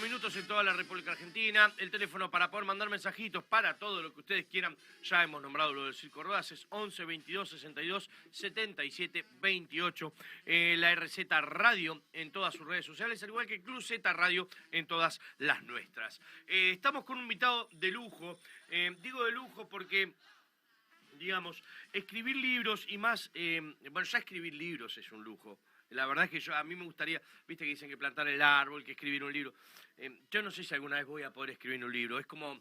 Minutos en toda la República Argentina. El teléfono para poder mandar mensajitos para todo lo que ustedes quieran. Ya hemos nombrado lo del Circo Rodas, es 11 22 62 77 28. La RZ Radio en todas sus redes sociales, al igual que Club Z Radio en todas las nuestras. Estamos con un invitado de lujo. Digo de lujo porque, digamos, escribir libros y más... bueno, ya escribir libros es un lujo. La verdad es que a mí me gustaría, viste que dicen que plantar el árbol, que escribir un libro. Yo no sé si alguna vez voy a poder escribir un libro. Es como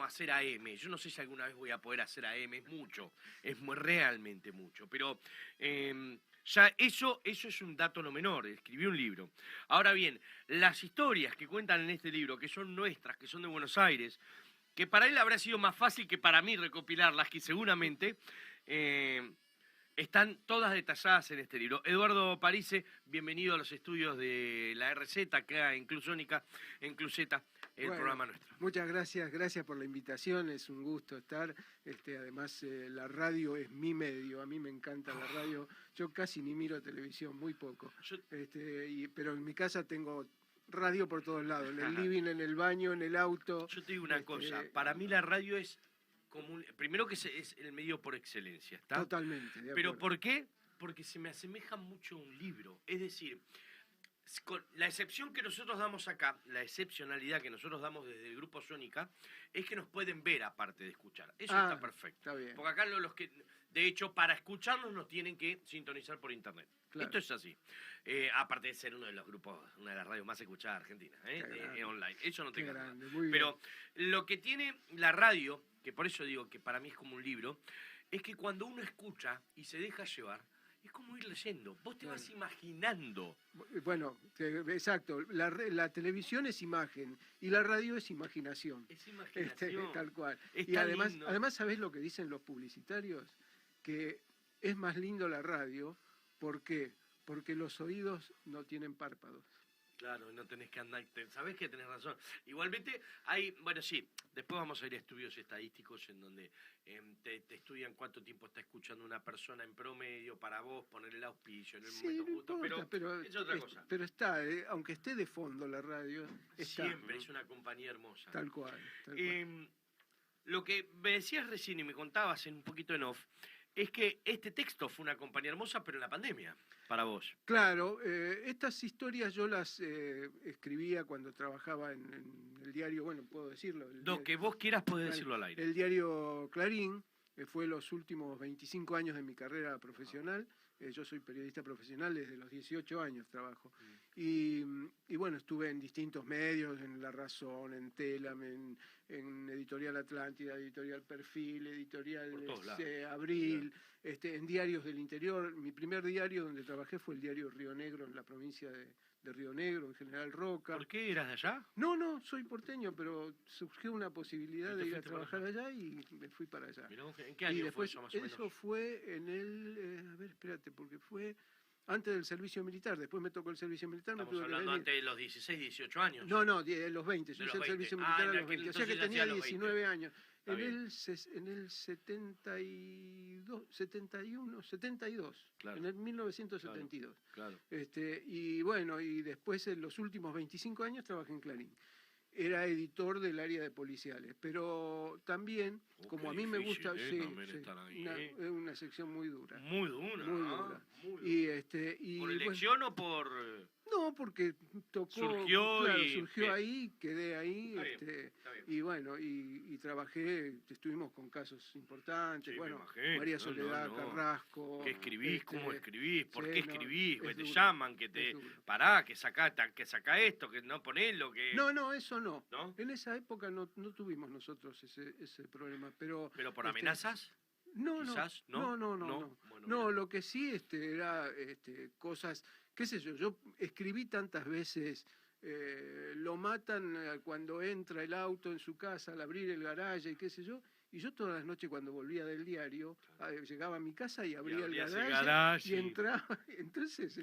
hacer AM. Yo no sé si alguna vez voy a poder hacer AM. Es mucho, realmente mucho. Pero ya eso es un dato no menor, escribir un libro. Ahora bien, las historias que cuentan en este libro, que son nuestras, que son de Buenos Aires, que para él habrá sido más fácil que para mí recopilarlas, que seguramente... están todas detalladas en este libro. Eduardo Parise, bienvenido a los estudios de la RZ, acá en Club Sónica, en Club Z, el programa nuestro. Muchas gracias por la invitación, es un gusto estar. Además, la radio es mi medio, a mí me encanta la radio. Yo casi ni miro televisión, muy poco. Pero en mi casa tengo radio por todos lados, en el living, en el baño, en el auto. Yo te digo una cosa, para mí la radio es... primero que es el medio por excelencia, ¿está? Totalmente, de acuerdo. ¿Pero por qué? Porque se me asemeja mucho a un libro. Es decir, con la excepción que nosotros damos acá, la excepcionalidad que nosotros damos desde el Grupo Sónica, es que nos pueden ver aparte de escuchar. Eso está perfecto. Está bien. Porque acá los que... De hecho, para escucharnos nos tienen que sintonizar por internet. Claro. Esto es así. Aparte de ser uno de los grupos, una de las radios más escuchadas de Argentina, online. Eso no tengo nada. Pero lo que tiene la radio, que por eso digo que para mí es como un libro, es que cuando uno escucha y se deja llevar, es como ir leyendo. Vos te vas imaginando. Bueno, exacto. La televisión es imagen y la radio es imaginación. Es imaginación. Tal cual. Es y además, lindo. ¿sabés lo que dicen los publicitarios? Que es más lindo la radio. ¿Por qué? Porque los oídos no tienen párpados. Claro, no tenés que andar, sabés que tenés razón. Igualmente hay, bueno, sí, después vamos a ir a estudios estadísticos en donde te estudian cuánto tiempo está escuchando una persona en promedio para vos, poner el auspicio en el momento justo, pero es otra cosa. Pero está, aunque esté de fondo la radio, está. Siempre es una compañía hermosa. Tal cual. Lo que me decías recién y me contabas en un poquito en off, es que este texto fue una compañía hermosa, pero en la pandemia, para vos. Claro, estas historias yo las escribía cuando trabajaba en el diario, bueno, puedo decirlo. Lo que vos quieras podés decirlo al aire. El diario Clarín, fue los últimos 25 años de mi carrera profesional. Yo soy periodista profesional, desde los 18 años trabajo. Y bueno, estuve en distintos medios, en La Razón, en Telam, en Editorial Atlántida, Editorial Perfil, Editorial Abril, claro. En diarios del interior. Mi primer diario donde trabajé fue el diario Río Negro, en la provincia de Río Negro, en General Roca. ¿Por qué eras de allá? No, soy porteño, pero surgió una posibilidad de ir a trabajar allá y me fui para allá. Mirá, ¿en qué año fue eso más o menos? Eso fue en el... a ver, espérate, porque fue antes del servicio militar. Después me tocó el servicio militar. Estamos hablando antes de los 16, 18 años. No, los 20. Yo hice el servicio militar a los 20. O sea que tenía 19 años. En el 72, claro. En el 1972. Claro. Y bueno, y después en los últimos 25 años trabajé en Clarín. Era editor del área de policiales, pero también, como a mí me gusta, una sección muy dura. Muy dura. Muy dura. ¿Por elección o por...? No, porque tocó, surgió ahí, quedé ahí, y bueno, y trabajé, estuvimos con casos importantes, María Soledad Carrasco. ¿Qué escribís? ¿Cómo escribís? ¿Por qué escribís? Que te llaman, que te pará, que saca esto, que no ponés lo que... No, eso no. En esa época no tuvimos nosotros ese problema, pero... ¿Pero por amenazas? No. Bueno, no, lo que sí era cosas, qué sé yo escribí tantas veces lo matan cuando entra el auto en su casa al abrir el garaje y qué sé yo. Y yo todas las noches cuando volvía del diario, llegaba a mi casa y abría el garaje y entraba. Entonces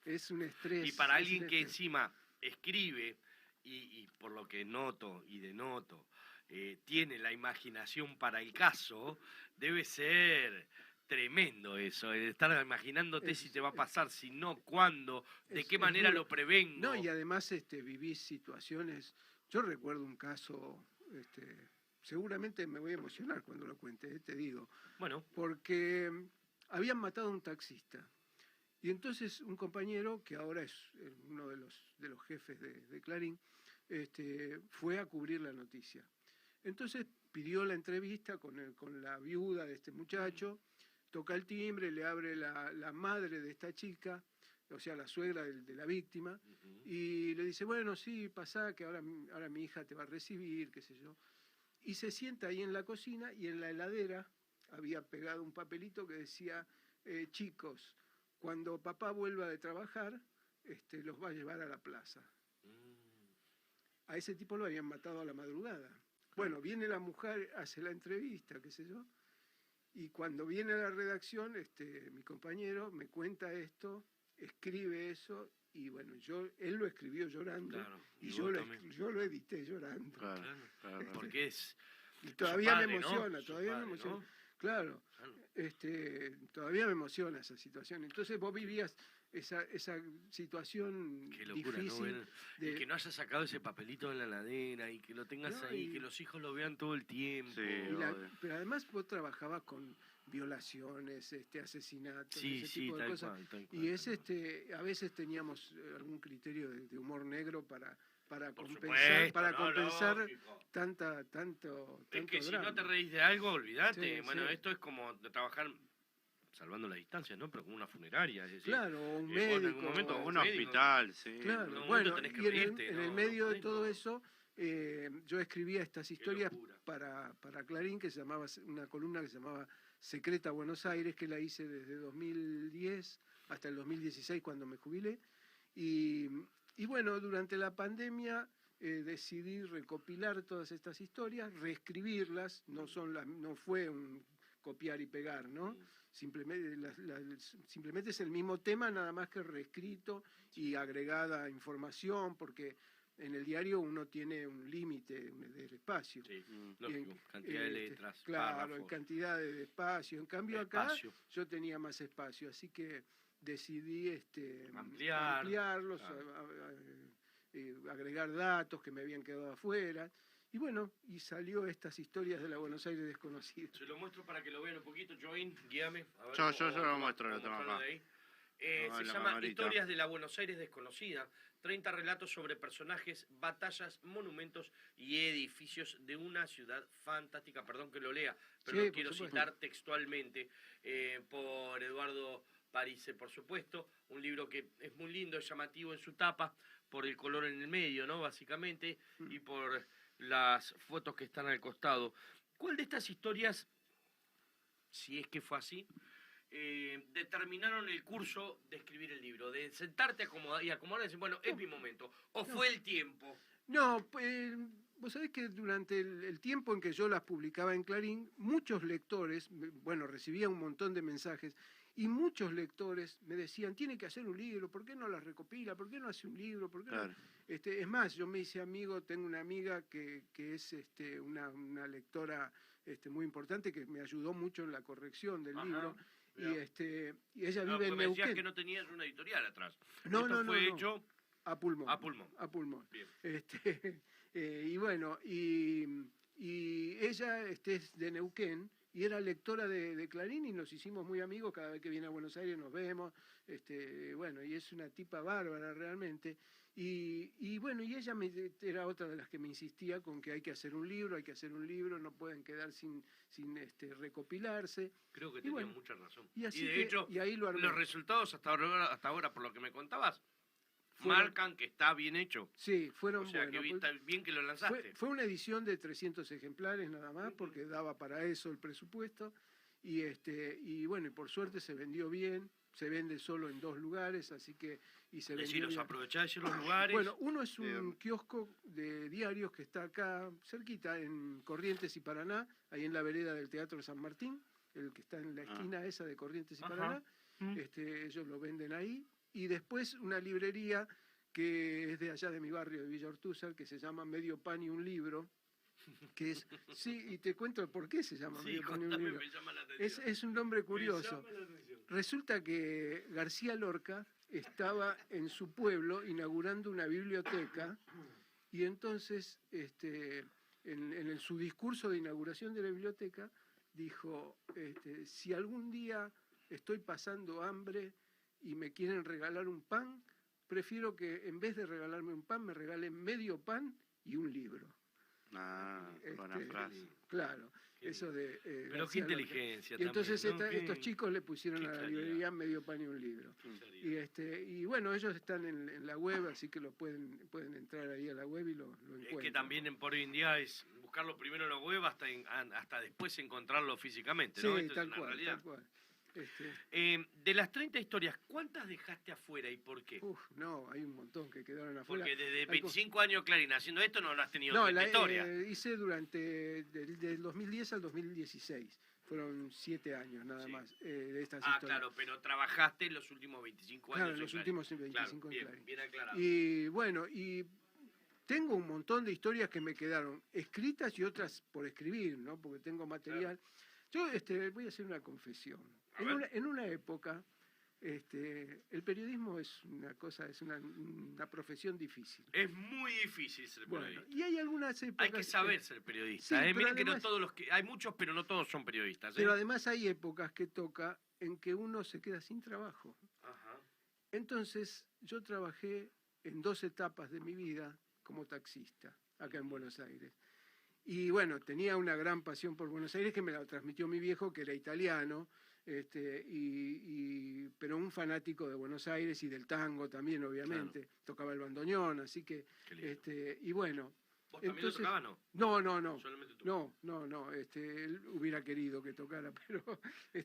es un estrés. Y para alguien que encima escribe, y por lo que noto y denoto, tiene la imaginación para el caso, debe ser tremendo eso, estar imaginándote si te va a pasar, si no, cuándo, de qué manera lo prevengo. No, y además vivís situaciones. Yo recuerdo un caso, seguramente me voy a emocionar cuando lo cuente, te digo. Bueno. Porque habían matado a un taxista. Y entonces un compañero, que ahora es uno de los jefes de Clarín, fue a cubrir la noticia. Entonces pidió la entrevista con la viuda de este muchacho, toca el timbre, le abre la madre de esta chica, o sea, la suegra de la víctima, y le dice, bueno, sí, pasá, que ahora mi hija te va a recibir, qué sé yo. Y se sienta ahí en la cocina y en la heladera había pegado un papelito que decía, chicos, cuando papá vuelva de trabajar, los va a llevar a la plaza. A ese tipo lo habían matado a la madrugada. Bueno, viene la mujer, hace la entrevista, qué sé yo, y cuando viene a la redacción, mi compañero me cuenta esto, escribe eso, y bueno, él lo escribió llorando, claro, y yo lo edité llorando. Claro, porque es... Y todavía padre, me emociona, ¿no? todavía padre, me emociona. ¿no? Claro, todavía me emociona esa situación. Entonces vos vivías esa situación qué locura, difícil. ¿no? Y que no hayas sacado ese papelito de la heladera y que lo tengas ahí, que los hijos lo vean todo el tiempo. Sí, pero además vos trabajabas con violaciones, asesinatos, ese tipo de cosas. Tal cual, y a veces teníamos algún criterio de humor negro para compensar tanto es que drama. si no te reís de algo, olvídate. Sí, bueno, sí. esto es como de trabajar, salvando la distancia, ¿no? Pero como una funeraria, es decir, Claro, o un médico. En algún momento, un hospital, sí. Claro, bueno, tenés que y reírte, en el medio de todo eso, yo escribía estas historias para Clarín, que se llamaba, una columna que se llamaba Secreta Buenos Aires, que la hice desde 2010 hasta el 2016 cuando me jubilé. Y bueno, durante la pandemia decidí recopilar todas estas historias, reescribirlas, no fue un copiar y pegar, ¿no? Simplemente es el mismo tema, nada más que reescrito y agregada información, porque en el diario uno tiene un límite del espacio. Sí, lógico, cantidad de letras, claro, párrafos. cantidad de espacio. En cambio acá yo tenía más espacio, así que decidí ampliarlos, agregar datos que me habían quedado afuera. Y bueno, y salió estas historias de la Buenos Aires desconocida. Se lo muestro para que lo vean un poquito, Join, guíame. A ver, yo lo muestro, lo tengo acá. Se llama Historias de la Buenos Aires desconocida. 30 relatos sobre personajes, batallas, monumentos y edificios de una ciudad fantástica. Perdón que lo lea, pero sí, lo quiero citar textualmente por Eduardo Parise, por supuesto. Un libro que es muy lindo, es llamativo en su tapa, por el color en el medio, ¿no? Básicamente, y por las fotos que están al costado. ¿Cuál de estas historias, si es que fue así, determinaron el curso de escribir el libro? De sentarte y acomodar y decir, bueno, es mi momento. ¿O fue el tiempo? No, vos sabés que durante el tiempo en que yo las publicaba en Clarín, muchos lectores, bueno, recibía un montón de mensajes, y muchos lectores me decían, tiene que hacer un libro, ¿por qué no las recopila? ¿Por qué no hace un libro? ¿Por qué no? Es más, yo me hice amigo, tengo una amiga que es una lectora muy importante que me ayudó mucho en la corrección del libro. Y ella vive en Neuquén. Me decías que no tenías una editorial atrás. No, fue hecho a pulmón. A pulmón. Bien. Y bueno, y ella es de Neuquén y era lectora de Clarín y nos hicimos muy amigos. Cada vez que viene a Buenos Aires nos vemos. Bueno, y es una tipa bárbara realmente. Y bueno, y ella era otra de las que me insistía con que hay que hacer un libro, no pueden quedar sin recopilarse. Creo que tenía mucha razón. Y de hecho, ahí lo armé. Los resultados hasta ahora, por lo que me contabas, marcan que está bien hecho. Sí, fueron buenos. O sea, que está bien que lo lanzaste. Fue una edición de 300 ejemplares nada más, porque daba para eso el presupuesto. Y bueno, y por suerte se vendió bien. Se vende solo en 2 lugares, así que, y se Deciros, vendía. aprovechá de decir los lugares. Bueno, uno es un kiosco de diarios que está acá cerquita, en Corrientes y Paraná, ahí en la vereda del Teatro San Martín, el que está en la esquina esa de Corrientes y Ajá. Paraná. Ellos lo venden ahí. Y después una librería que es de allá de mi barrio, de Villa Ortúzar, que se llama Medio Pan y un Libro, que es, sí, y te cuento por qué se llama Sí, Medio Pan y un contame, Libro. me llama la atención. Es un nombre Me curioso. llama la atención. Resulta que García Lorca estaba en su pueblo inaugurando una biblioteca y entonces en su discurso de inauguración de la biblioteca dijo, si algún día estoy pasando hambre y me quieren regalar un pan, prefiero que en vez de regalarme un pan me regalen medio pan y un libro. Buena frase. Claro, Qué eso de... Pero qué García Lorca. inteligencia Y entonces también, ¿no? Qué- estos chicos le pusieron qué a la claridad. librería Medio Pan y un Libro. Y bueno, ellos están en la web, así que pueden entrar ahí a la web y lo encuentran. Es que también por hoy en día es buscarlo primero en la web hasta después encontrarlo físicamente, Sí, ¿no? Esto es tal una cual, realidad. tal cual. De las 30 historias, ¿cuántas dejaste afuera y por qué? No, hay un montón que quedaron afuera. Porque desde Hay 25 años, Clarín, haciendo esto no lo has tenido No, 30 historias. hice del 2010 al 2016. Fueron 7 años nada Sí. más de estas Ah, historias. claro, pero trabajaste en los últimos 25 años. Claro, en los Clarín. últimos 25 en Claro, Clarín. bien aclarado. Y bueno, y tengo un montón de historias que me quedaron escritas y otras por escribir, ¿no? Porque tengo material. Yo voy a hacer una confesión. A ver. En una época, el periodismo es una cosa, es una profesión difícil. Es muy difícil ser Bueno, periodista. y hay algunas épocas. Hay que saber ser periodista. Sí, pero Miren que no además- todos los que. Hay muchos, pero no todos son periodistas. Pero además hay épocas que toca en que uno se queda sin trabajo. Ajá. Entonces, yo trabajé en 2 etapas de mi vida como taxista, acá en Buenos Aires. Y bueno, tenía una gran pasión por Buenos Aires que me la transmitió mi viejo, que era italiano, pero un fanático de Buenos Aires y del tango también, obviamente. Tocaba el bandoneón, así que, Qué lindo. y bueno. ¿Vos también entonces- lo tocabas, no? No. Solamente tú. No, él hubiera querido que tocara, pero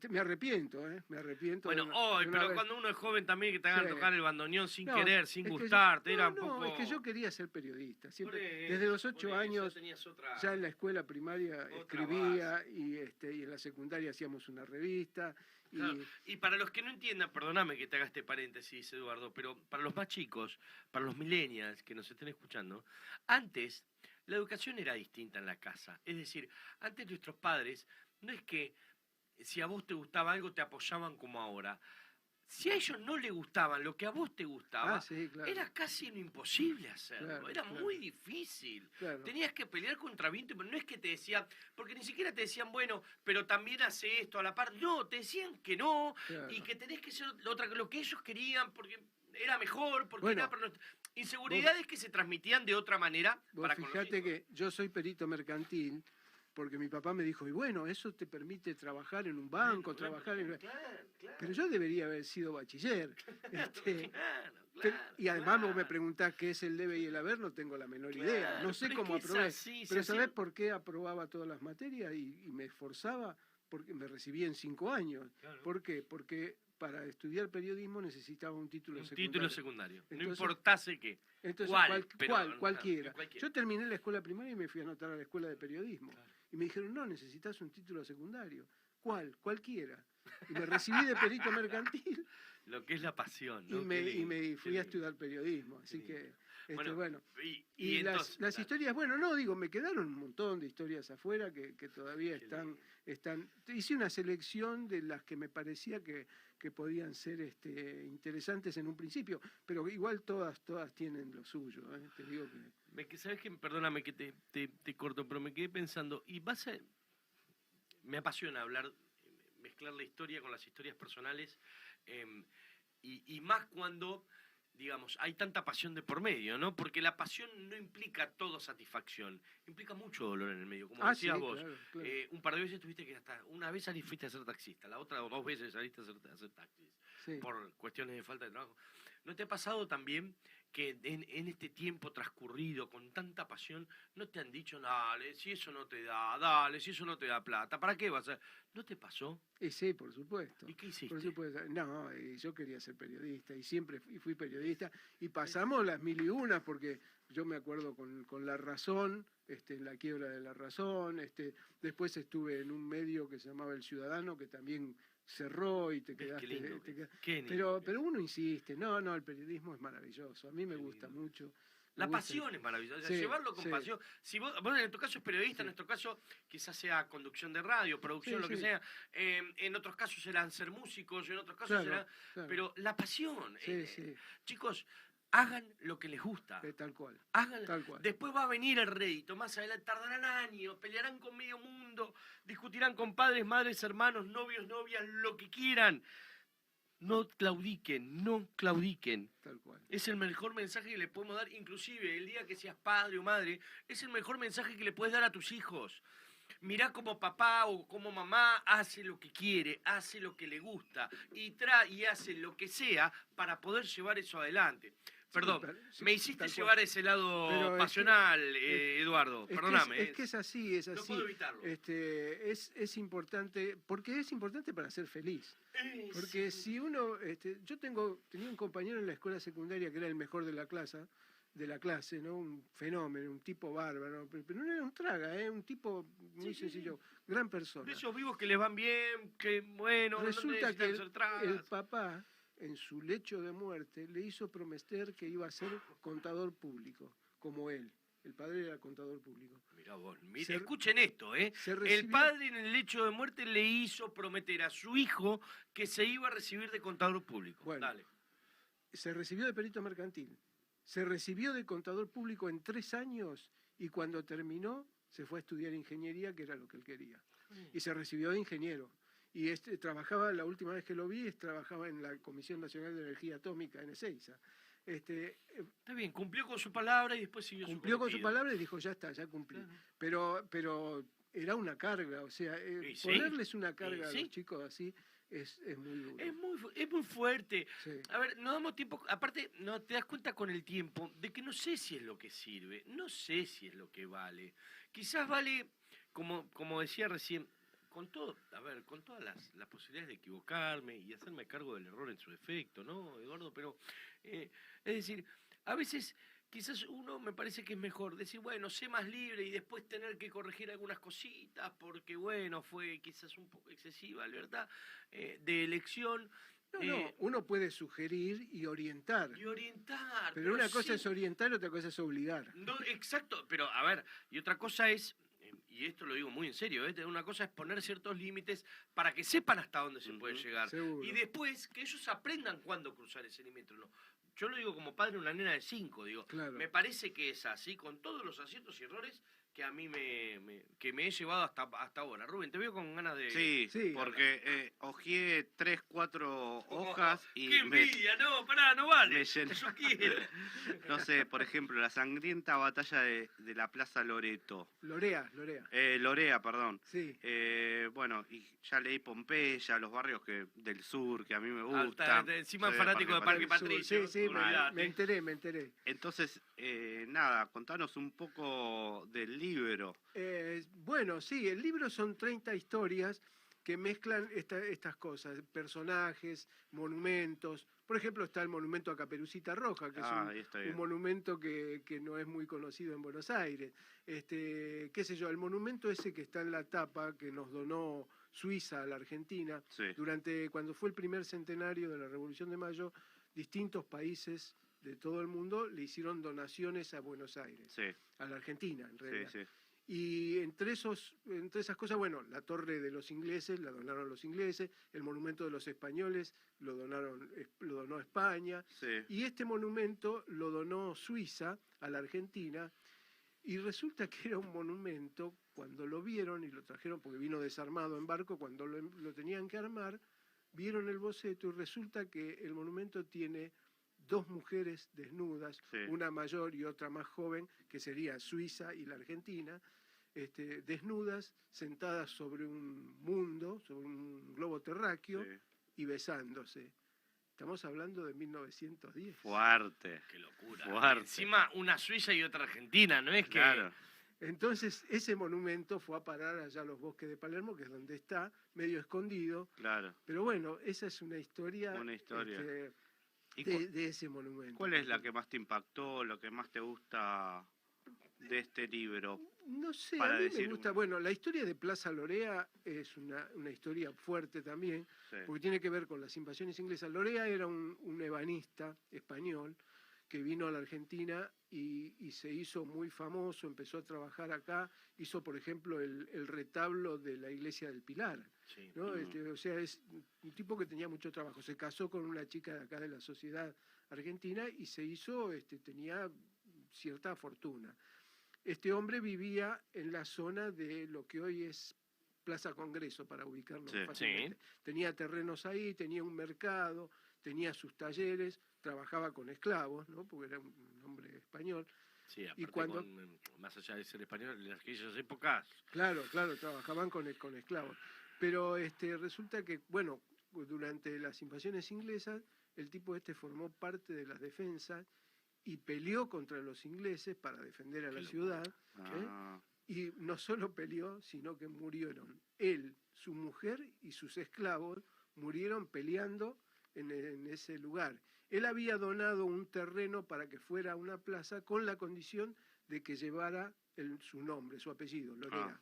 me arrepiento, me arrepiento. Bueno, de hoy, una pero vez. cuando uno es joven también que te hagan Sí. tocar el bandoneón sin No, querer, sin es que gustarte, yo- era un no, poco... es que yo quería ser periodista. Siempre, Por eso, desde los por 8 eso, años, tenías otra- ya en la escuela primaria Otra escribía y en la secundaria hacíamos una revista. Y, Claro. Y para los que no entiendan, perdóname que te haga este paréntesis, Eduardo, pero para los más chicos, para los millennials que nos estén escuchando, antes la educación era distinta en la casa. Es decir, antes nuestros padres, no es que si a vos te gustaba algo te apoyaban como ahora. Si a ellos no les gustaban lo que a vos te gustaba, sí, claro. era casi lo imposible hacerlo, Claro, era claro. muy difícil. Claro. Tenías que pelear contra viento, pero no es que te decían, porque ni siquiera te decían, bueno, pero también hace esto a la par. No, te decían que no, Claro. y que tenés que ser lo que ellos querían, porque era mejor, porque Bueno, era para inseguridades que se transmitían de otra manera. Vos para con los fijate hijos. que yo soy perito mercantil porque mi papá me dijo, y bueno, eso te permite trabajar en un banco, trabajar en... Claro, claro. Pero yo debería haber sido bachiller. Claro, Y además claro. vos me preguntás qué es el debe y el haber, no tengo la menor Claro, idea. No sé pero es cómo que es aprobé. así, Pero se ¿sabés hacía- por qué aprobaba todas las materias y me esforzaba? Porque me recibí en 5 años. Claro. ¿Por qué? Porque para estudiar periodismo necesitaba un título Un secundario. título secundario. No Entonces- importase qué. Entonces, ¿Cuál? Pero, cualquiera. cualquiera. Yo terminé la escuela primaria y me fui a anotar a la escuela de periodismo. Claro. Y me dijeron, no, necesitas un título secundario. ¿Cuál? Cualquiera. Y me recibí de perito mercantil Lo que es la pasión, ¿no? y me Qué fui lindo. a estudiar periodismo. Así Qué que, Bueno, bueno. Y Y entonces, las historias, bueno, no, digo, me quedaron un montón de historias afuera que todavía Qué están. Hice una selección de las que me parecía que podían ser interesantes en un principio, pero igual todas tienen lo suyo. Te digo que. ¿Sabes qué? Perdóname que te corto, pero me quedé pensando, me apasiona hablar, mezclar la historia con las historias personales, y más cuando, digamos, hay tanta pasión de por medio, ¿no? Porque la pasión no implica todo satisfacción, implica mucho dolor en el medio, como decías sí, vos. claro. Un par de veces tuviste que hasta, una vez fuiste a ser taxista, la otra o 2 veces saliste a hacer taxis, Sí. por cuestiones de falta de trabajo. ¿No te ha pasado también que en este tiempo transcurrido con tanta pasión no te han dicho, dale, si eso no te da, dale, si eso no te da plata, ¿para qué vas a...? ¿No te pasó? Y sí, por supuesto. ¿Y qué hiciste? Por supuesto. No, yo quería ser periodista y siempre fui periodista y pasamos las mil y unas porque yo me acuerdo con La Razón, en la quiebra de La Razón, después estuve en un medio que se llamaba El Ciudadano que también cerró y te quedaste... Qué lindo, qué pero uno insiste, no, el periodismo es maravilloso, a mí me gusta mucho. La pasión es maravillosa, Sí, llevarlo con pasión. Si vos, en tu caso es periodista, en nuestro caso quizás sea conducción de radio, producción, lo que sea. En otros casos serán ser músicos, en otros casos será... Claro. Pero la pasión. Sí. Chicos, hagan lo que les gusta. Tal cual. Hagan, Tal cual. Después va a venir el rédito, más adelante tardarán años, pelearán con medio mundo, discutirán con padres, madres, hermanos, novios, novias, lo que quieran. No claudiquen, no claudiquen. Tal cual. Es el mejor mensaje que le podemos dar, inclusive el día que seas padre o madre, es el mejor mensaje que le puedes dar a tus hijos. Mirá como papá o como mamá hace lo que quiere, hace lo que le gusta y hace lo que sea para poder llevar eso adelante. Perdón, me hiciste llevar a ese lado pasional, Eduardo, perdóname. Es que es así. No puedo evitarlo. Es importante, porque es importante para ser feliz. Porque si uno, yo tenía un compañero en la escuela secundaria que era el mejor de la clase, ¿no? Un fenómeno, un tipo bárbaro, pero no era un traga, un tipo muy sencillo, gran persona. De esos vivos que les van bien, que bueno, resulta no que ser tragas. el papá en su lecho de muerte le hizo prometer que iba a ser contador público, como él. El padre era contador público. Mirá vos, escuchen esto, el padre en el lecho de muerte le hizo prometer a su hijo que se iba a recibir de contador público. Bueno, dale. Se recibió de perito mercantil, se recibió de contador público en 3 años y cuando terminó se fue a estudiar ingeniería, que era lo que él quería. Y se recibió de ingeniero. Y trabajaba, la última vez que lo vi, trabajaba en la Comisión Nacional de Energía Atómica, en Ezeiza. Está bien, cumplió con su palabra y después siguió cumplió con su palabra y dijo, ya está, ya cumplí. Pero era una carga, o sea, ponerles una carga a los chicos así es muy duro. Es muy fuerte. Sí. A ver, no damos tiempo, aparte, no te das cuenta con el tiempo de que no sé si es lo que sirve, no sé si es lo que vale. Quizás vale, como decía recién, con todas las posibilidades de equivocarme y hacerme cargo del error en su defecto, ¿no, Eduardo? Pero, es decir, a veces quizás uno me parece que es mejor decir, bueno, sé más libre y después tener que corregir algunas cositas porque, bueno, fue quizás un poco excesiva la libertad de elección. No, uno puede sugerir y orientar. Pero una cosa es orientar y otra cosa es obligar. No, exacto, pero a ver, y otra cosa es... Y esto lo digo muy en serio, una cosa es poner ciertos límites para que sepan hasta dónde se puede llegar. Seguro. Y después que ellos aprendan cuándo cruzar ese límite. No. Yo lo digo como padre de una nena de 5, digo. Claro. Me parece que es así, con todos los aciertos y errores que a mí me he llevado hasta ahora. Rubén, te veo con ganas de... Sí, porque hojeé 3, 4 hojas y... ¡Qué envidia! No, pará, no vale. Yo quiero. No sé, por ejemplo, la sangrienta batalla de la Plaza Loreto. Lorea. Lorea, perdón. Sí. Bueno, y ya leí Pompeya, los barrios del sur, que a mí me gustan. Encima fanático de Parque Patricio. Sí, me enteré. Entonces, nada, contanos un poco del libro. Bueno, sí, el libro son 30 historias que mezclan estas cosas, personajes, monumentos. Por ejemplo, está el monumento a Caperucita Roja, que es un monumento que no es muy conocido en Buenos Aires. Qué sé yo, el monumento ese que está en la tapa, que nos donó Suiza a la Argentina, cuando fue el primer centenario de la Revolución de Mayo, distintos países de todo el mundo le hicieron donaciones a Buenos Aires, a la Argentina en realidad. Y entre esas cosas, bueno, la torre de los ingleses la donaron los ingleses, el monumento de los españoles lo donó España, y este monumento lo donó Suiza a la Argentina, y resulta que era un monumento, cuando lo vieron y lo trajeron, porque vino desarmado en barco, cuando lo tenían que armar, vieron el boceto y resulta que el monumento tiene 2 mujeres desnudas, una mayor y otra más joven, que sería Suiza y la Argentina, desnudas, sentadas sobre un mundo, sobre un globo terráqueo, y besándose. Estamos hablando de 1910. Fuerte. Qué locura. Fuerte. Encima una Suiza y otra Argentina, ¿no es que? Claro. Entonces, ese monumento fue a parar allá a los bosques de Palermo, que es donde está, medio escondido. Claro. Pero bueno, esa es una historia, Una historia. ¿Y de ese monumento. cuál es la que más te impactó, lo que más te gusta de este libro? No sé, para a mí me decir gusta. una? Bueno, la historia de Plaza Lorea es una historia fuerte también, Sí. porque tiene que ver con las invasiones inglesas. Lorea era un ebanista español que vino a la Argentina y se hizo muy famoso, empezó a trabajar acá, hizo, por ejemplo, el retablo de la iglesia del Pilar, Sí. ¿no? O sea, es un tipo que tenía mucho trabajo. Se casó con una chica de acá de la sociedad argentina y se hizo, tenía cierta fortuna. Este hombre vivía en la zona de lo que hoy es Plaza Congreso, para ubicarlo Sí. fácilmente. Tenía terrenos ahí, tenía un mercado, tenía sus talleres, trabajaba con esclavos, ¿no? Porque era un hombre español. Sí, aparte cuando- más allá de ser español, en aquellas épocas. Claro, trabajaban con esclavos. Pero resulta que, bueno, durante las invasiones inglesas, el tipo formó parte de las defensas y peleó contra los ingleses para defender a la ciudad. Ah, Y no solo peleó, sino que murieron. Él, su mujer y sus esclavos murieron peleando en ese lugar. Él había donado un terreno para que fuera una plaza con la condición de que llevara su nombre, su apellido, Lorea.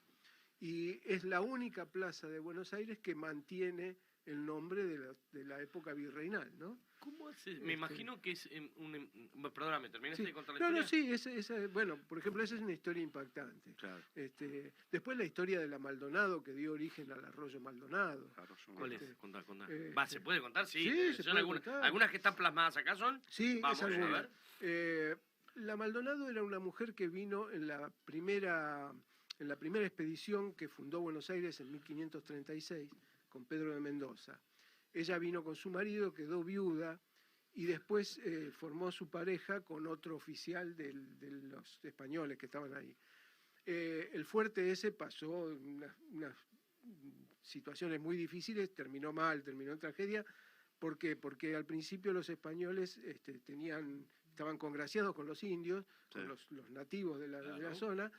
Y es la única plaza de Buenos Aires que mantiene el nombre de la época virreinal, ¿no? ¿Cómo hace? Me imagino que es perdóname, ¿terminaste Sí. de contar la No, historia? sí, bueno, por ejemplo, esa es una historia impactante. claro. Después la historia de la Maldonado, que dio origen al arroyo Maldonado. ¿Cuál es? Este, Contá. este- ¿Se puede contar? Sí. Sí, se Son puede algunas, contar. algunas que están plasmadas acá son. Sí, Vamos, es alguna. a ver. La Maldonado era una mujer que vino en la primera expedición que fundó Buenos Aires en 1536 con Pedro de Mendoza. Ella vino con su marido, quedó viuda y después formó su pareja con otro oficial de los españoles que estaban ahí. El fuerte ese pasó unas situaciones muy difíciles, terminó mal, terminó en tragedia. ¿Por qué? Porque al principio los españoles estaban congraciados con los indios, Sí. con los nativos de la Claro. zona,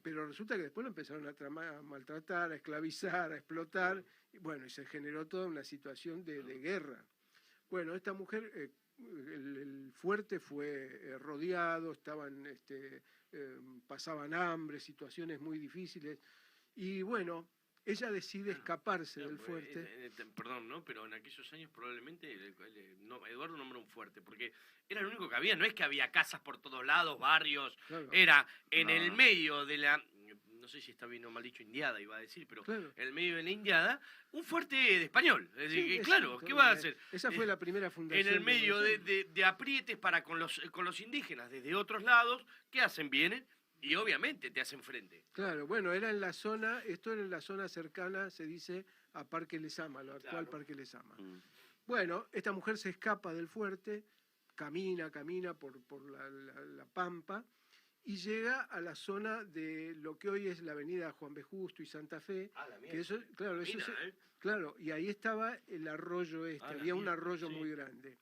pero resulta que después lo empezaron a maltratar, a esclavizar, a explotar, y bueno, y se generó toda una situación de guerra. Bueno, esta mujer, el fuerte fue rodeado, pasaban hambre, situaciones muy difíciles, y bueno, ella decide escaparse del fuerte. Perdón, ¿no? Pero en aquellos años probablemente Eduardo nombró un fuerte, porque era lo único que había. No es que había casas por todos lados, barrios. Claro. Era en No. el medio de la. No sé si está bien o mal dicho indiada, iba a decir, pero Claro. en el medio de la indiada, un fuerte de español. Es decir, Sí, que, claro, exacto. ¿qué va a hacer? Esa fue la primera fundación. En el medio Buenos Aires. de aprietes para con los indígenas desde otros lados, ¿qué hacen? Vienen y obviamente te hacen frente. Claro, bueno, esto era en la zona cercana, se dice, a Parque Lezama, lo actual Claro. Parque Lezama. Mm. Bueno, esta mujer se escapa del fuerte, camina por la pampa y llega a la zona de lo que hoy es la avenida Juan B. Justo y Santa Fe. Ah, la Que eso, claro, eso Mira, claro, y ahí estaba el arroyo Ah, la había un mierda, arroyo sí. muy grande.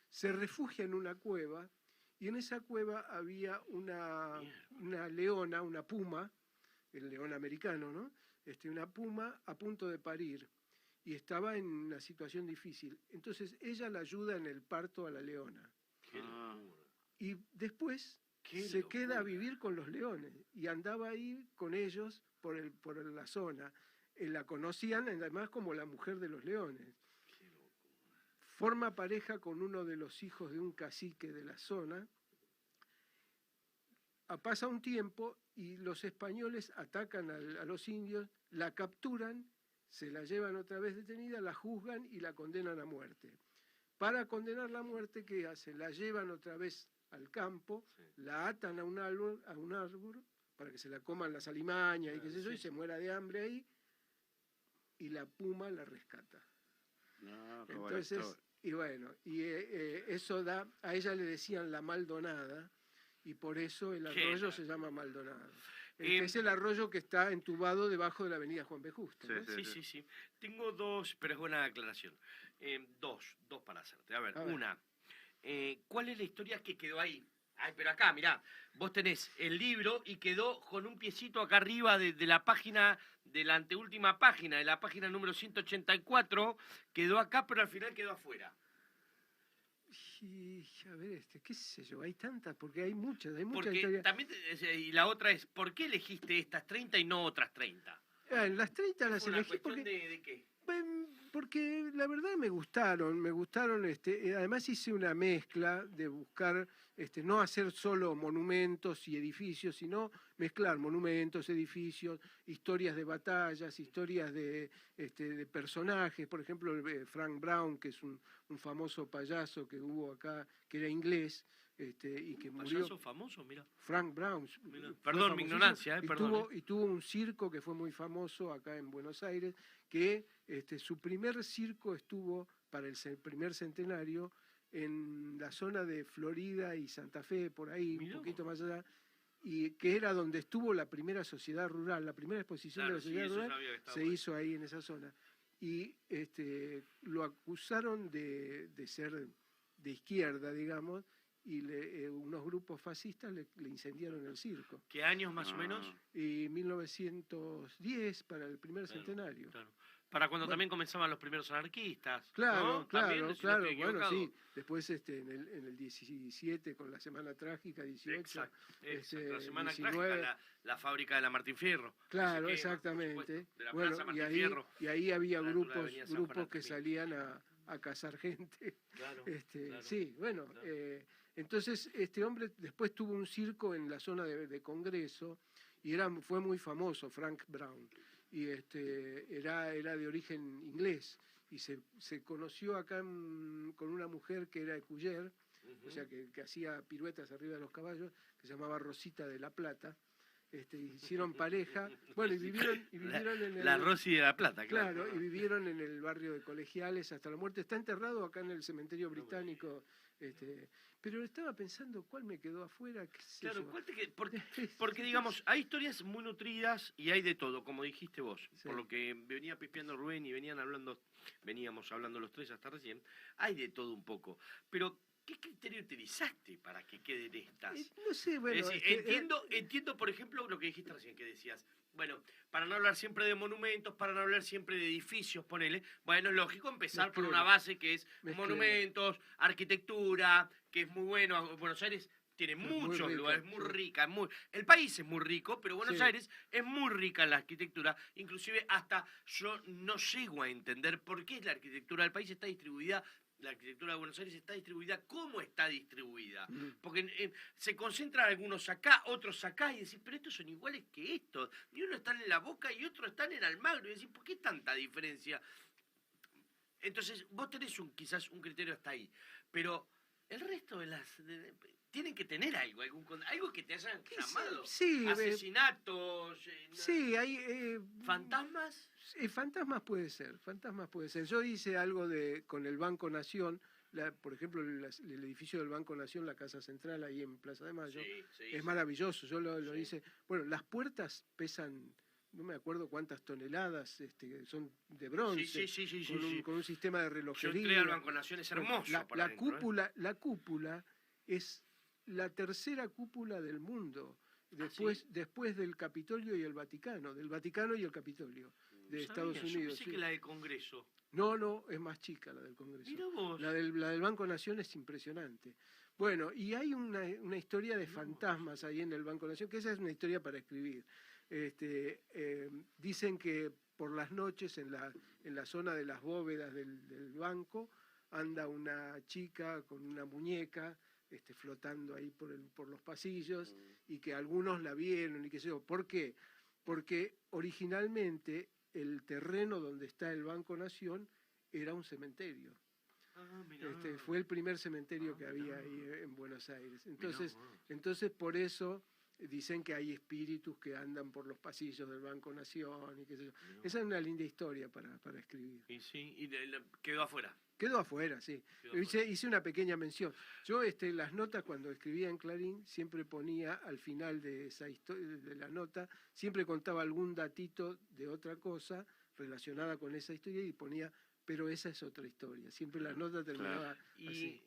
Se refugia en una cueva y en esa cueva había una leona, una puma, el león americano, ¿no? Una puma a punto de parir y estaba en una situación difícil. Entonces ella la ayuda en el parto a la leona Qué Ah. locura. y después Qué se queda a locura. vivir con los leones y andaba ahí con ellos por la zona. La conocían además como la mujer de los leones. Qué locura. Forma pareja con uno de los hijos de un cacique de la zona. Pasa un tiempo y los españoles atacan a los indios, la capturan, se la llevan otra vez detenida, la juzgan y la condenan a muerte. Para condenar la muerte, ¿qué hacen? La llevan otra vez al campo, Sí. la atan a un árbol para que se la coman las alimañas y qué sé yo, Sí, y sí. se muera de hambre ahí, y la puma la rescata. No, qué buena Entonces, historia. y bueno, eso a ella le decían la Maldonada, y por eso el Qué arroyo la- se llama Maldonado. Eh, Es el arroyo que está entubado debajo de la avenida Juan B. Justo, Sí, ¿no? sí. Sí. Tengo dos, pero es buena aclaración. Dos para hacerte. A ver, A ver. una. ¿Cuál es la historia que quedó ahí? Ay, pero acá, mirá, vos tenés el libro y quedó con un piecito acá arriba de la página, de la anteúltima página, de la página número 184, quedó acá, pero al final quedó afuera. Y, a ver, qué sé yo, hay tantas, porque hay muchas Porque historias. también, y la otra es, ¿por qué elegiste estas 30 y no otras 30? Las 30 las ¿Fue una elegí cuestión porque... de qué? Porque la verdad me gustaron, además hice una mezcla de buscar, no hacer solo monumentos y edificios, sino mezclar monumentos, edificios, historias de batallas, historias de personajes, por ejemplo, Frank Brown, que es un famoso payaso que hubo acá, que era inglés, y que murió. ¿Payaso famoso? Mira. Frank Brown. Mira. Perdón, mi ignorancia, perdón. Y tuvo un circo que fue muy famoso acá en Buenos Aires, que su primer circo estuvo para el primer centenario en la zona de Florida y Santa Fe, por ahí, Mirá un poquito vos. más allá, y que era donde estuvo la primera sociedad rural, la primera exposición Claro, de la sociedad eso rural, sabía que estaba se bueno. hizo ahí en esa zona. Y lo acusaron de ser de izquierda, digamos, y unos grupos fascistas le incendiaron el circo. ¿Qué años más o menos? Y 1910 para el primer Claro, centenario. Claro. Para cuando Bueno. también comenzaban los primeros anarquistas. Claro, ¿no? También, si no claro. estoy Bueno, equivocado. sí. Después en el 17 con la Semana Trágica, 18. Exacto. La semana 19. trágica, la fábrica de la Martín Fierro. Claro, Se quema, por exactamente. supuesto, de la Bueno, Plaza Martín y Fierro. ahí había a la altura de Avenida San grupos Juan que también. salían a cazar gente. Claro, claro. Sí, bueno. Claro. Entonces, este hombre después tuvo un circo en la zona de Congreso y fue muy famoso, Frank Brown. Y era de origen inglés. Y se conoció acá con una mujer que era ecuyer, o sea, que hacía piruetas arriba de los caballos, que se llamaba Rosita de la Plata. Hicieron pareja. Bueno, y vivieron en el... La Rosy de la Plata, claro. Claro, y vivieron en el barrio de Colegiales hasta la muerte. Está enterrado acá en el cementerio británico. Pero estaba pensando cuál me quedó afuera. Qué sé Claro, yo. porque digamos, hay historias muy nutridas y hay de todo, como dijiste vos. Sí. Por lo que venía pispeando Rubén y veníamos hablando los tres hasta recién, hay de todo un poco. Pero, ¿qué criterio utilizaste para que queden estas? No sé, bueno... Es decir, entiendo, por ejemplo, lo que dijiste recién, que decías, bueno, para no hablar siempre de monumentos, para no hablar siempre de edificios, ponele, bueno, es lógico empezar por una base que es monumentos, arquitectura, que es muy bueno. Buenos Aires tiene muchos rica, lugares, muy sí. rica, el país es muy rico, pero Buenos Sí. Aires es muy rica en la arquitectura, inclusive hasta yo no llego a entender por qué la arquitectura del país está distribuida. La arquitectura de Buenos Aires está distribuida, ¿cómo está distribuida? Porque se concentran algunos acá, otros acá, y decís, pero estos son iguales que estos. Y uno está en La Boca y otro está en Almagro, y decís, ¿por qué tanta diferencia? Entonces, vos tenés quizás un criterio hasta ahí, pero el resto de tienen que tener algo que te hayan llamado. Sí, Asesinatos, sí, hay... fantasmas. Fantasmas puede ser. Yo hice algo con el Banco Nación, por ejemplo, el edificio del Banco Nación, la Casa Central ahí en Plaza de Mayo, es maravilloso, yo lo hice. Bueno, las puertas pesan, no me acuerdo cuántas toneladas, son de bronce, con un sistema de relojería. Yo entré al Banco Nación, es hermoso. La cúpula es la tercera cúpula del mundo. Después del Capitolio y el Vaticano, del Vaticano y el Capitolio de Estados Unidos. Yo pensé que la del Congreso. No, es más chica la del Congreso. Mirá vos. La del Banco Nación es impresionante. Bueno, y hay una historia de fantasmas ahí en el Banco Nación, que esa es una historia para escribir. Dicen que por las noches en la zona de las bóvedas del banco anda una chica con una muñeca flotando ahí por los pasillos y que algunos la vieron y qué sé yo. ¿Por qué? Porque originalmente el terreno donde está el Banco Nación era un cementerio. Fue el primer cementerio que había ahí en Buenos Aires. Entonces por eso dicen que hay espíritus que andan por los pasillos del Banco Nación y qué sé yo. Esa es una linda historia para escribir. Y sí, quedó afuera. Quedó afuera, sí. Hice una pequeña mención. Yo las notas cuando escribía en Clarín siempre ponía al final de esa de la nota, siempre contaba algún datito de otra cosa relacionada con esa historia y ponía pero esa es otra historia. Siempre la nota terminaba así.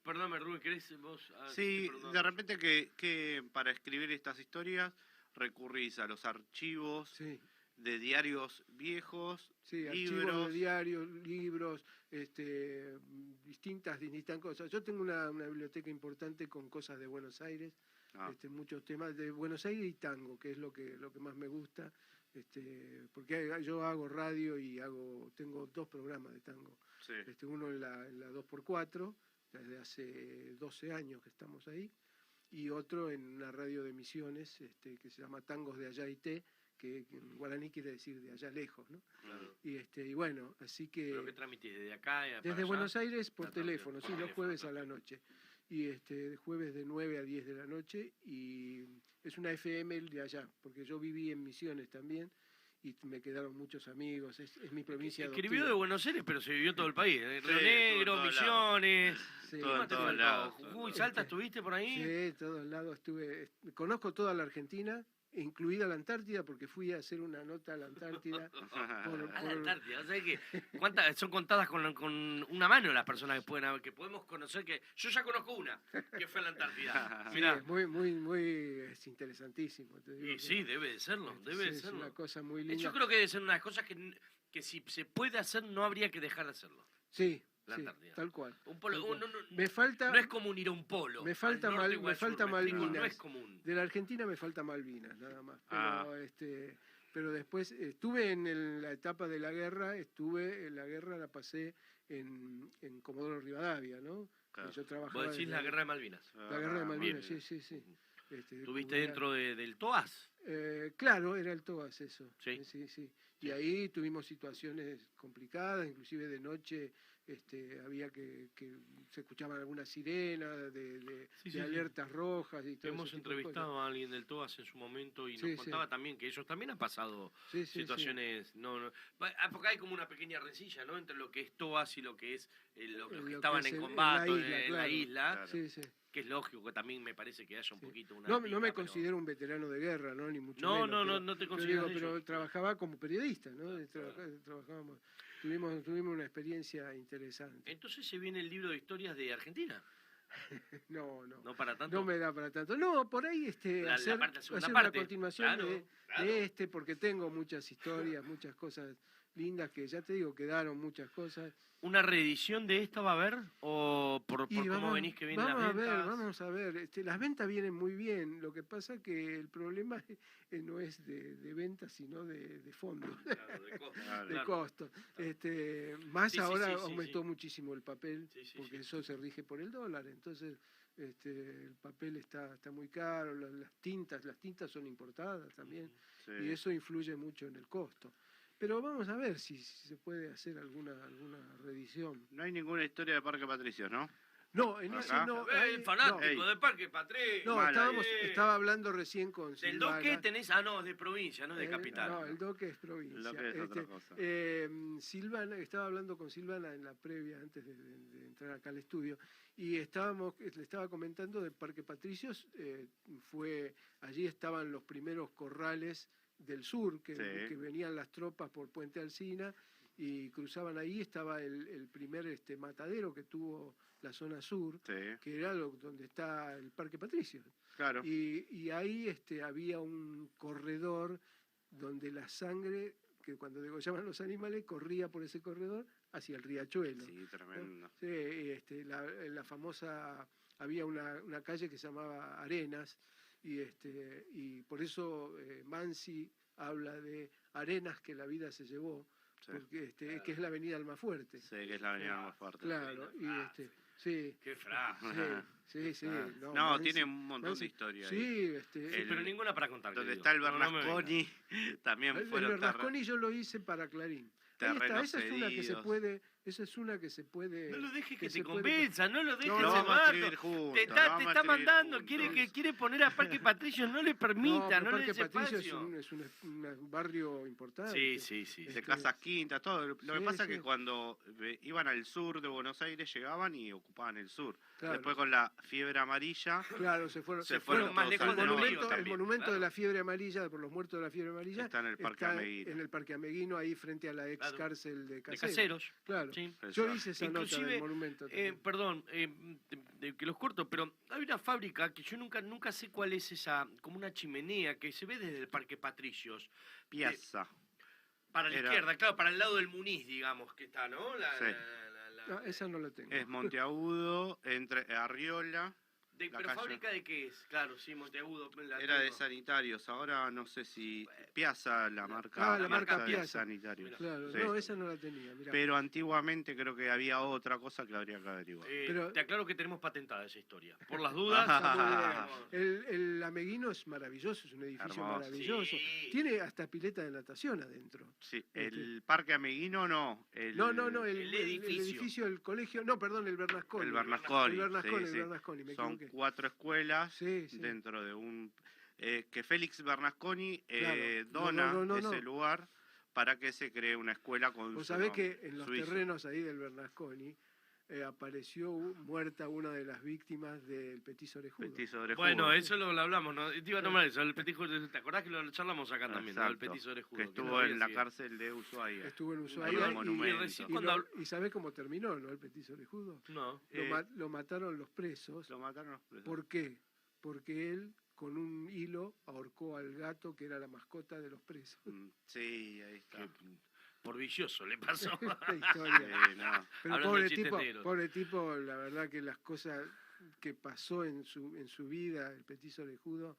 Perdóname, Rubén, ¿querés vos? Sí, perdón. de repente que para escribir estas historias recurrís a los archivos Sí. de diarios viejos, Sí, libros. archivos de diarios, libros, distintas cosas. Yo tengo una biblioteca importante con cosas de Buenos Aires, Ah, muchos temas de Buenos Aires y tango, que es lo que más me gusta, porque yo hago radio y tengo 2 programas de tango. sí. Uno en la 2x4, desde hace 12 años que estamos ahí, y otro en una radio de Misiones, que se llama Tangos de Allá-Ité, que en guaraní quiere decir de allá lejos, ¿no? Claro. Y bueno, así que ¿Pero qué transmitís? ¿Desde acá? desde Buenos Aires por Ah, teléfono, sí, por los teléfono, jueves a la perfecto. noche. Y jueves de 9 a 10 de la noche, y es una FM de allá, porque yo viví en Misiones también, y me quedaron muchos amigos, es mi provincia Escribió de adoptiva. Buenos Aires, pero se vivió todo el país. Río Sí, Negro, todo en todos Misiones. Sí, Todo en ¿Cómo te todos faltó? lados, Jujuy, todo. Salta, ¿estuviste por ahí? Sí, todos lados estuve. Conozco toda la Argentina, incluida la Antártida, porque fui a hacer una nota a la Antártida. A la Antártida, o sea que son contadas con una mano las personas que podemos conocer, que yo ya conozco una, que fue a la Antártida. Sí, Mirá. es muy, es interesantísimo. Te digo Y sí, debe de serlo, debe de es serlo. una cosa muy linda. Yo creo que debe ser una de las cosas que si se puede hacer no habría que dejar de hacerlo. Sí, La sí, Antártida. tal cual. Un polo, Tal cual. no Me falta, no es común ir a un polo. me falta al norte Mal- o al me falta sur, ¿me explico? No Malvinas. es común. de la Argentina me falta Malvinas, nada más. Pero, Ah. pero después estuve en la etapa de la guerra, la guerra la pasé en Comodoro Rivadavia, ¿no? Claro. Yo trabajaba Vos decís desde la ahí. guerra de Malvinas. La guerra de Malvinas, bien. sí. ¿Estuviste cubría- dentro del TOAS? Claro, era el TOAS eso. Sí. Sí. Y ahí tuvimos situaciones complicadas, inclusive de noche había que se escuchaban algunas sirenas de alertas rojas y todo Hemos ese tipo de entrevistado a alguien del TOAS en su momento y Sí, nos sí. contaba también que ellos también han pasado cosas. Sí, situaciones. Porque hay como una pequeña rencilla, ¿no? Entre lo que es TOAS y lo que es los Lo que que estaban es en en combate la isla, en la claro. isla, Claro. Sí. que es lógico que también me parece que haya un Sí. poquito una. No pica, me pero- considero un veterano de guerra, ¿no? Ni mucho No, menos. no te Yo consideras digo, de pero ellos. trabajaba como periodista, ¿no? Claro. Trabajábamos, tuvimos una experiencia interesante. Entonces se viene el libro de historias de Argentina. No. No para tanto. No me da para tanto. No, por ahí La hacer segunda una parte. continuación Claro, de claro. porque tengo muchas historias, muchas cosas lindas que ya te digo, quedaron muchas cosas. ¿Una reedición de esta va a haber? ¿O por Y cómo venís que vienen las ventas? Vamos a ver. Las ventas vienen muy bien. Lo que pasa que el problema no es de ventas, sino de fondos, Claro, de costo. Claro. de Claro. costo. Más Sí, sí, ahora sí, sí, aumentó sí. muchísimo el papel, Sí, porque sí. eso se rige por el dólar. Entonces, el papel está muy caro, las tintas son importadas también, Sí. y eso influye mucho en el costo. Pero vamos a ver si se puede hacer alguna reedición. No hay ninguna historia de Parque Patricios, ¿no? No, en ese Acá. no. El fanático Ey. de Parque Patrés. No, Mala, estaba hablando recién con Del Silvana. Doque tenés. Ah, no, de provincia, no de capital. No, el Doque es provincia. El Doque es otra cosa. Silvana, estaba hablando con Silvana en la previa, antes de entrar acá al estudio, y le estaba comentando de Parque Patricios. Allí estaban los primeros corrales del sur, que venían las tropas por Puente Alsina y cruzaban ahí. Estaba el primer matadero que tuvo la zona sur, Sí, que era donde está el Parque Patricios. claro. Y ahí había un corredor donde la sangre, que cuando degollaban los animales, corría por ese corredor hacia el riachuelo. Sí, tremendo. Sí, la famosa, había una calle que se llamaba Arenas, y por eso Mansi habla de arenas que la vida se llevó, Sí. porque que es la avenida Almafuerte. Sí, que es la avenida más fuerte. Claro, frase. y sí. Qué frase. Sí. No, Mansi- tiene un montón Mansi- de historias. Sí, Sí, pero ninguna para contar. Donde querido. está el No, no me Bernasconi, también el fueron Bernasconi yo lo hice para Clarín. Ahí está, terrenos esa es una que se cedidos. puede, esa es una que se puede. No lo dejes que se te puede- convenza, no lo dejes, No, Lo no, vamos a Eduardo. escribir juntos. Te lo está vamos a escribir mandando, juntos. quiere poner a Parque Patricio, no le No, permita, pero no le Parque dé Patricio espacio. es un barrio importante. Sí. De casas quintas, todo. Lo que Sí, pasa es sí. que cuando iban al sur de Buenos Aires llegaban y ocupaban el sur. Claro. Después con la fiebre amarilla, Claro, se fueron fueron más todos lejos al del norte río el también. monumento claro. de la fiebre amarilla, por los muertos de la fiebre amarilla, Está en el Parque Ameguino. en el Parque Ameguino, ahí frente a la ex Claro. cárcel de De Caseros. caseros. Claro, claro. Sí. Yo hice esa nota Inclusive, del monumento. también. perdón, que los corto, pero hay una fábrica que yo nunca sé cuál es esa, como una chimenea que se ve desde el Parque Patricios. Piazza. Para la Era- izquierda, claro, para el lado del Muniz, digamos, que está, ¿no? Sí. No, esa no la tengo. Es Monteagudo, entre Arriola. la ¿Pero calle. fábrica de qué es? Claro, sí, Monteagudo. la Era de tengo. sanitarios, ahora no sé si Piazza, la marca, Ah, la marca de Piazza. sanitarios. Claro, Sí. no, esa no la tenía. Mirá. Pero antiguamente creo que había otra cosa que habría que averiguar. Pero- Te aclaro que tenemos patentada esa historia. Por las dudas. Está muy bien. digamos. El Ameguino es maravilloso, es un edificio Hermoso. maravilloso. Sí. Tiene hasta pileta de natación adentro. Sí, el Parque Ameguino no. No, El edificio. edificio del colegio. No, perdón, el Bernasconi. El Bernasconi. El Bernasconi, sí, el sí. Bernasconi, me Son equivoqué. 4 escuelas Sí, sí. dentro de un... que Félix Bernasconi Claro. dona No. ese lugar para que se cree una escuela con Vos su sabés nombre, que en los suizo. terrenos ahí del Bernasconi apareció muerta una de las víctimas del Petit Orejudo. Petit Orejudo. Bueno, eso lo hablamos, ¿no? Te iba a nombrar eso, el petijo. ¿Te acordás que lo charlamos acá también, ¿no? El Exacto, petiso orejudo. que no estuvo había en la sido. cárcel de Ushuaia. Estuvo en Ahí Ushuaia el monumento. recién y, cuando y sabés cómo terminó, ¿no? El Petit Orejudo. No. Lo mataron los presos. Lo mataron los presos. ¿Por qué? Porque él con un hilo ahorcó al gato que era la mascota de los presos. Sí, ahí está. que por vicioso le pasó. Esta historia. No. Pero Hablando de chistes negros. pobre tipo, la verdad que las cosas que pasó en su vida, el Petit Orejudo,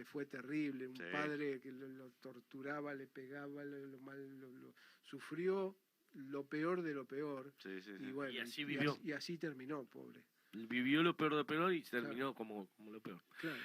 fue terrible. Un Sí. padre que lo torturaba, le pegaba, lo sufrió lo peor de lo peor. Sí, sí, sí. Y bueno, Y así vivió. y así terminó, pobre. Vivió lo peor de peor y terminó como lo peor. Claro.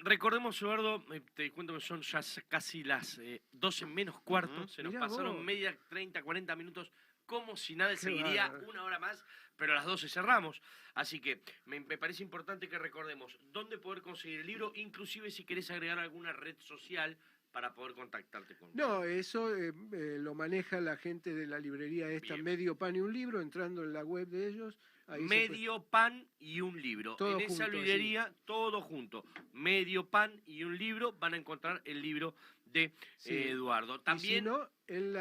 Recordemos, Eduardo, te cuento que son ya casi las 12 menos cuarto. Se nos Mirá pasaron vos. media, 30, 40 minutos como si nada. Qué Seguiría bárbaro. una hora más, pero a las 12 cerramos. Así que me parece importante que recordemos dónde poder conseguir el libro, inclusive si querés agregar alguna red social para poder contactarte con No, eso lo maneja la gente de la librería esta, Bien. Medio Pan y un Libro, entrando en la web de ellos. Ahí Medio pan y un libro. Todo En esa junto, librería, todo junto. Medio pan y un libro, van a encontrar el libro de Sí. Eduardo. Y si También no, en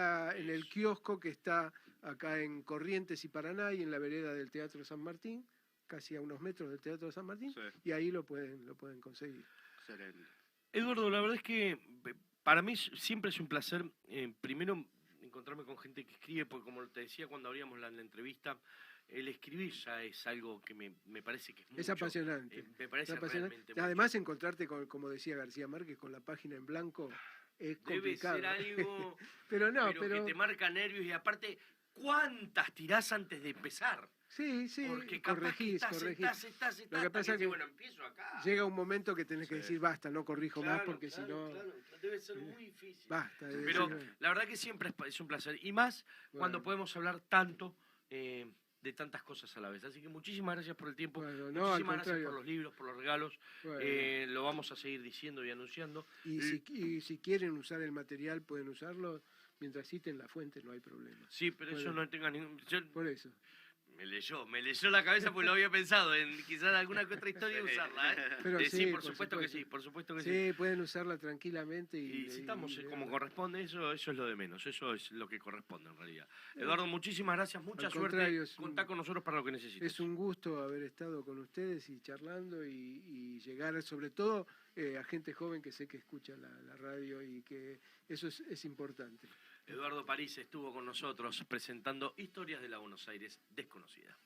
el kiosco que está acá en Corrientes y Paraná y en la vereda del Teatro San Martín, casi a unos metros del Teatro San Martín, Sí, y ahí lo pueden conseguir. excelente. Eduardo, la verdad es que para mí siempre es un placer, primero, encontrarme con gente que escribe, porque como te decía cuando abríamos la entrevista, el escribir ya es algo que me parece que es mucho. Es apasionante. Me parece Es apasionante. realmente mucho. Además, encontrarte con, como decía García Márquez, con la página en blanco es Debe complicado. ser algo Pero no, pero que te marca nervios y aparte, ¿cuántas tirás antes de empezar? sí, Porque capaz corregís, que corregís. estás, Lo que pasa hasta es que bueno, empiezo acá. Llega un momento que tenés que Sí. decir, basta, no corrijo más, Claro, porque claro, si no, claro, debe ser muy difícil. basta. de Pero decir, la verdad que siempre es un placer. Y más cuando bueno, podemos hablar tanto de tantas cosas a la vez. Así que muchísimas gracias por el tiempo. bueno, no, al Muchísimas gracias contrario. por los libros, por los regalos. Bueno. Lo vamos a seguir diciendo y anunciando. Y si quieren usar el material, pueden usarlo. Mientras citen la fuente, no hay problema. Sí, pero eso Bueno. no tenga ningún... Por eso. Me leyó la cabeza porque lo había pensado en quizás alguna que otra historia usarla. Pero Sí, sí, por supuesto que sí, por supuesto que sí. Sí, pueden usarla tranquilamente. Y si estamos y- como corresponde, eso es lo de menos, eso es lo que corresponde en realidad. Eduardo, muchísimas gracias, mucha Al suerte. contrario, Contá con nosotros para lo que necesites. Es un gusto haber estado con ustedes y charlando y llegar sobre todo a gente joven que sé que escucha la radio y que eso es importante. Eduardo París estuvo con nosotros presentando Historias de la Buenos Aires desconocida.